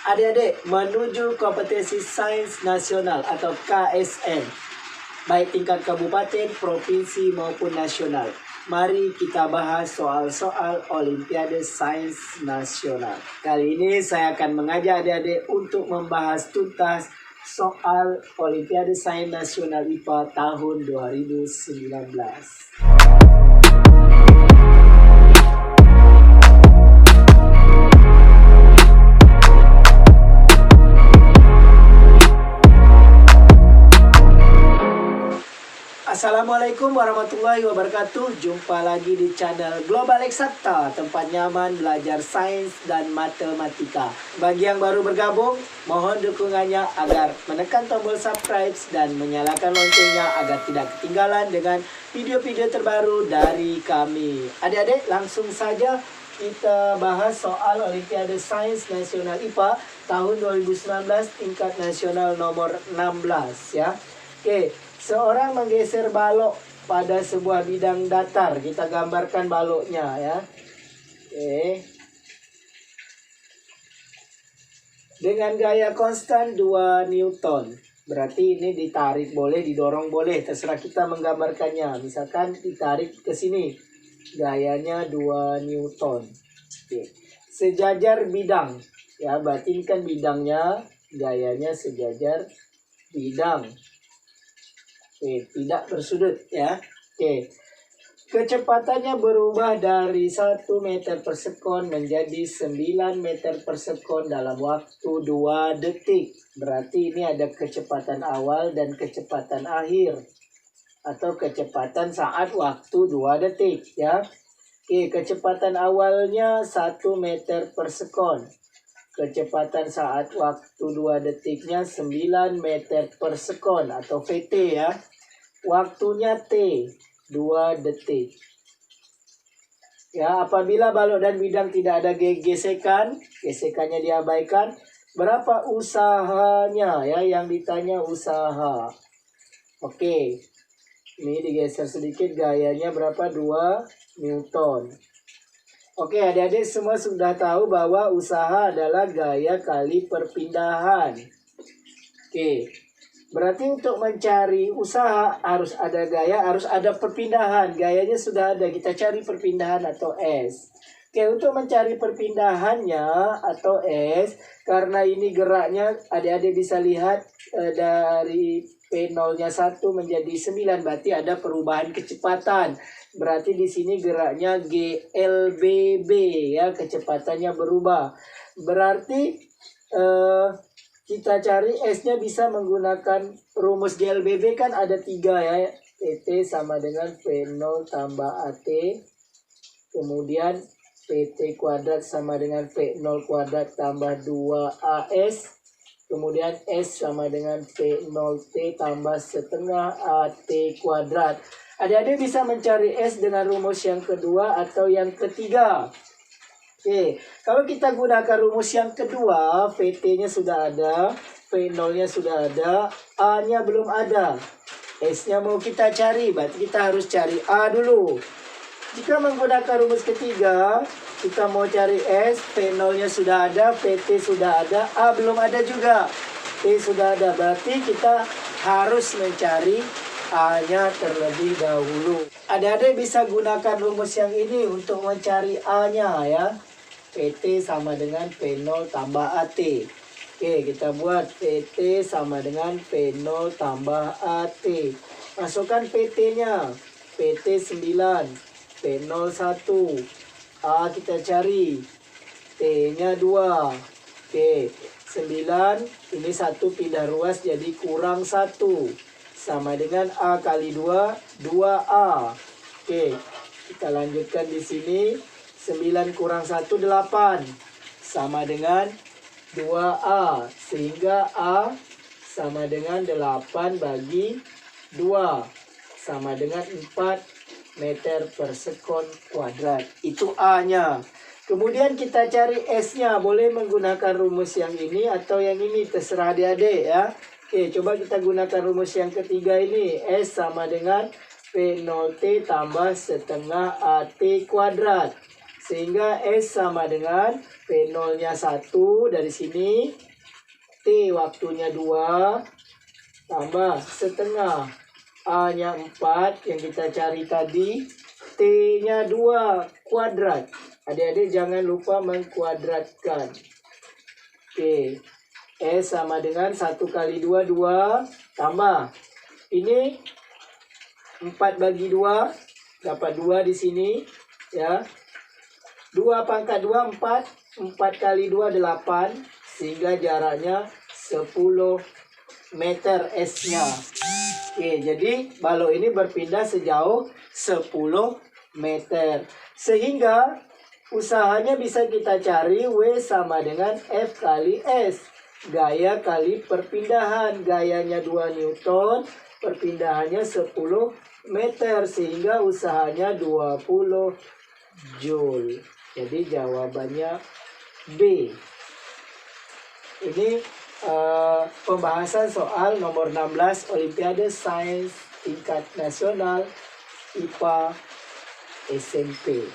Adik-adik, menuju kompetensi sains nasional atau KSN, baik tingkat kabupaten, provinsi maupun nasional. Mari kita bahas soal-soal Olimpiade Sains Nasional. Kali ini saya akan mengajak adik-adik untuk membahas tuntas soal Olimpiade Sains Nasional IPA tahun 2019. Assalamualaikum warahmatullahi wabarakatuh. Jumpa lagi di channel Global Eksakta, tempat nyaman belajar sains dan matematika. Bagi yang baru bergabung, mohon dukungannya agar menekan tombol subscribe dan menyalakan loncengnya agar tidak ketinggalan dengan video-video terbaru dari kami. Adik-adik, langsung saja kita bahas soal Olimpiade Sains Nasional IPA tahun 2019 tingkat nasional nomor 16 ya. Oke, seorang menggeser balok pada sebuah bidang datar. Kita gambarkan baloknya ya. Oke. Dengan gaya konstan 2 Newton. Berarti ini ditarik boleh, didorong boleh. Terserah kita menggambarkannya. Misalkan ditarik ke sini. Gayanya 2 Newton. Oke. Sejajar bidang. Ya, berarti ini kan bidangnya. Gayanya sejajar bidang. Oke, tidak bersudut ya. Oke. Kecepatannya berubah dari 1 meter per sekon menjadi 9 meter per sekon dalam waktu 2 detik. Berarti ini ada kecepatan awal dan kecepatan akhir. Atau kecepatan saat waktu 2 detik ya. Oke, kecepatan awalnya 1 meter per sekon. Kecepatan saat waktu 2 detiknya 9 meter per sekon atau VT ya. Waktunya T, 2 detik. Ya, apabila balok dan bidang tidak ada gesekan, gesekannya diabaikan, berapa usahanya ya, yang ditanya usaha. Oke. Ini digeser sedikit, gayanya berapa? 2 Newton. Oke, adik-adik semua sudah tahu bahwa usaha adalah gaya kali perpindahan. Oke. Berarti untuk mencari usaha harus ada gaya, harus ada perpindahan. Gayanya sudah ada, kita cari perpindahan atau S. Oke, untuk mencari perpindahannya atau S, karena ini geraknya adik-adik bisa lihat dari P0-nya 1 menjadi 9, berarti ada perubahan kecepatan. Berarti di sini geraknya GLBB ya, kecepatannya berubah. Berarti kita cari S-nya bisa menggunakan rumus GLBB kan ada 3 ya. PT sama dengan V0 tambah AT. Kemudian PT kuadrat sama dengan V0 kuadrat tambah 2AS. Kemudian S sama dengan V0T tambah setengah AT kuadrat. Adik-adik bisa mencari S dengan rumus yang kedua atau yang ketiga. Oke, kalau kita gunakan rumus yang kedua, VT-nya sudah ada, V0-nya sudah ada, A-nya belum ada. S-nya mau kita cari, berarti kita harus cari A dulu. Jika menggunakan rumus ketiga, kita mau cari S, V0-nya sudah ada, VT sudah ada, A belum ada juga. T sudah ada, berarti kita harus mencari A-nya terlebih dahulu. Adik-adik bisa gunakan rumus yang ini untuk mencari A-nya ya. PT sama dengan V0 tambah AT. Oke, kita buat PT sama dengan V0 tambah AT. Masukkan PT-nya. PT 9, V0 1. A kita cari. T-nya 2. Oke, 9. Ini 1 pindah ruas jadi kurang 1. Sama dengan A kali 2, 2A. Oke, kita lanjutkan di sini. 9 kurang 1, 8. Sama dengan 2A. Sehingga A sama dengan 8 bagi 2. Sama dengan 4 meter per sekon kuadrat. Itu A-nya. Kemudian kita cari S-nya. Boleh menggunakan rumus yang ini atau yang ini. Terserah adik-adik ya. Oke, coba kita gunakan rumus yang ketiga ini. S sama dengan P0T tambah setengah AT kuadrat. Sehingga S sama dengan P0-nya 1 dari sini. T waktunya 2. Tambah setengah. A-nya 4 yang kita cari tadi. T-nya 2 kuadrat. Adik-adik jangan lupa mengkuadratkan. Oke. S sama dengan 1 kali 2, 2. Tambah. Ini 4 bagi 2. Dapat 2 di sini. Ya. 2 pangkat 2, 4. 4 kali 2, 8. Sehingga jaraknya 10 meter S-nya. Oke, jadi balok ini berpindah sejauh 10 meter. Sehingga usahanya bisa kita cari W sama dengan F kali S. Gaya kali perpindahan. Gayanya 2 Newton. Perpindahannya 10 meter. Sehingga usahanya 20 Joule. Jadi jawabannya B. Ini pembahasan soal nomor 16 Olimpiade Sains tingkat nasional IPA SMP.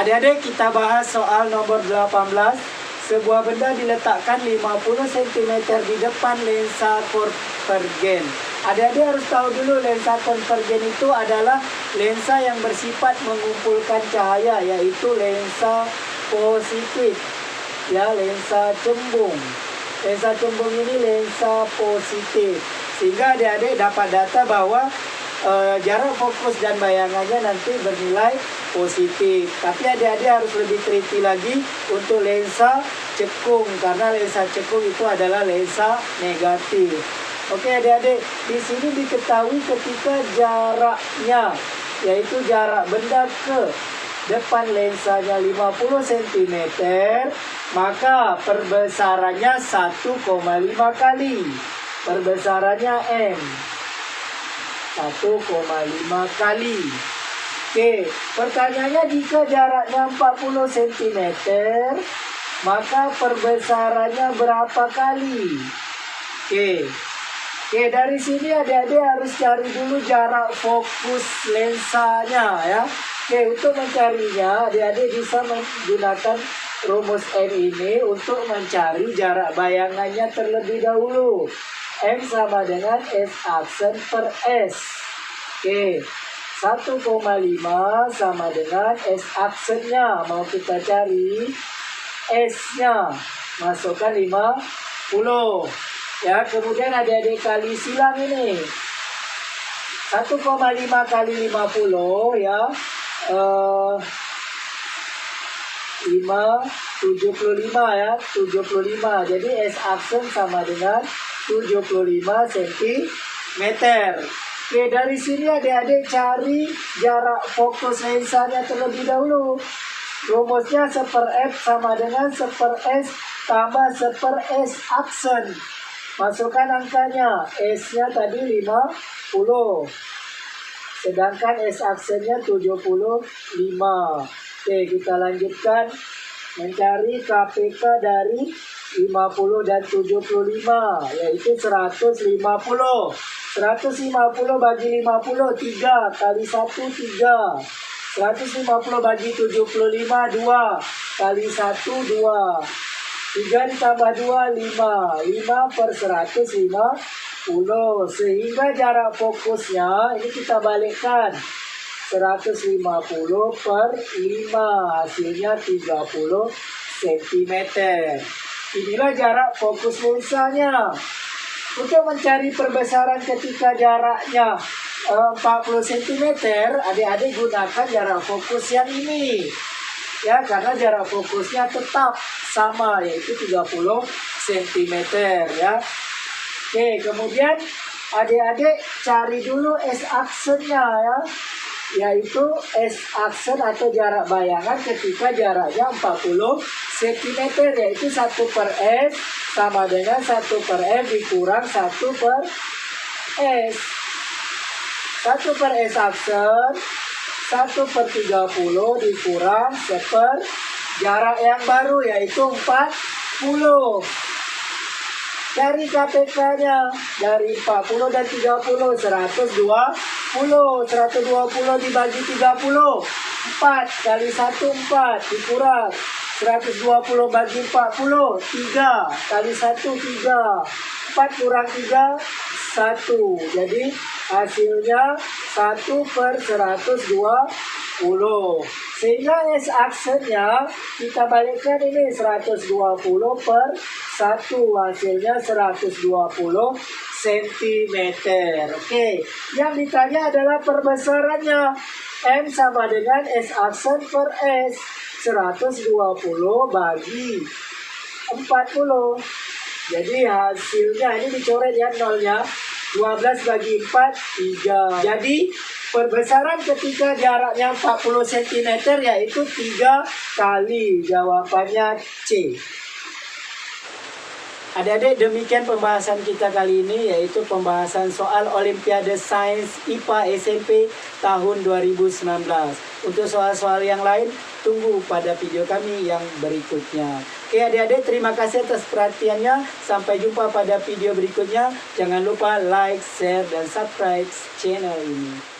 Adik-adik, kita bahas soal nomor 18. Sebuah benda diletakkan 50 cm di depan lensa konvergen. Adik-adik harus tahu dulu lensa konvergen itu adalah lensa yang bersifat mengumpulkan cahaya, yaitu lensa positif. Ya, lensa cembung. Lensa cembung ini lensa positif. Sehingga adik-adik dapat data bahwa jarak fokus dan bayangannya nanti bernilai positif. Tapi adik-adik harus lebih teliti lagi untuk lensa cekung, karena lensa cekung itu adalah lensa negatif. Oke adik-adik, di sini diketahui ketika jaraknya, yaitu jarak benda ke depan lensanya 50 cm, maka perbesarannya 1,5 kali. Perbesarannya M. 1,5 kali. Oke, pertanyaannya jika jaraknya 40 cm, maka perbesarannya berapa kali? Oke, dari sini adik-adik harus cari dulu jarak fokus lensanya ya. Oke, untuk mencarinya adik-adik bisa menggunakan rumus M ini untuk mencari jarak bayangannya terlebih dahulu. M sama dengan S aksen per S. Oke, 1,5 sama dengan S aksennya. Mau kita cari S-nya. Masukkan 50. Ya, kemudian adik-adik kali silang ini. 1,5 kali 50 ya. 75 ya. 75. Jadi S aksen sama dengan 75 cm. Oke, dari sini adik-adik cari jarak fokus lensanya terlebih dahulu. Rumusnya 1/F sama dengan 1/S tambah 1/S aksen. Masukkan angkanya. S-nya tadi 50. Sedangkan S aksennya 75. Oke, kita lanjutkan mencari KPK dari 50 dan 75, yaitu 150. 150 bagi 50, 3 kali 1, 3. 150 bagi 75, 2 kali 1, 2. 3 ditambah 2, 5. 5 per 150. Sehingga jarak fokusnya, ini kita balikkan. 150 per 5. Hasilnya 30 cm. Inilah jarak fokus lensanya. Untuk mencari perbesaran ketika jaraknya 40 cm, adik-adik gunakan jarak fokus yang ini. Ya, karena jarak fokusnya tetap sama, yaitu 30 cm ya. Oke, kemudian adik-adik cari dulu S aksennya ya. Yaitu S aksen atau jarak bayangan ketika jaraknya 40 cm, yaitu 1/S sama dengan 1/F dikurang 1/S. 1/S aksen 1/30 dikurang 1/, jarak yang baru yaitu 40. Dari KPK-nya, dari 40 dan 30, 120. 120 dibagi 30, 4 kali 1 4 dikurang 120 bagi 40 3 kali 1 3 4 kurang 3 1. Jadi hasilnya 1/120. Sehingga S aksennya kita balikkan ini 120 per 1. Hasilnya 120 cm. Oke. Yang ditanya adalah perbesarannya. M sama dengan S aksen per S. 120 bagi 40. Jadi hasilnya ini dicoret ya nolnya. 12 bagi 4, 3. Jadi perbesaran ketika jaraknya 40 cm yaitu 3 kali. Jawabannya C. Adik-adik, demikian pembahasan kita kali ini, yaitu pembahasan soal Olimpiade Sains IPA SMP tahun 2019. Untuk soal-soal yang lain, tunggu pada video kami yang berikutnya. Oke adik-adik, terima kasih atas perhatiannya. Sampai jumpa pada video berikutnya. Jangan lupa like, share, dan subscribe channel ini.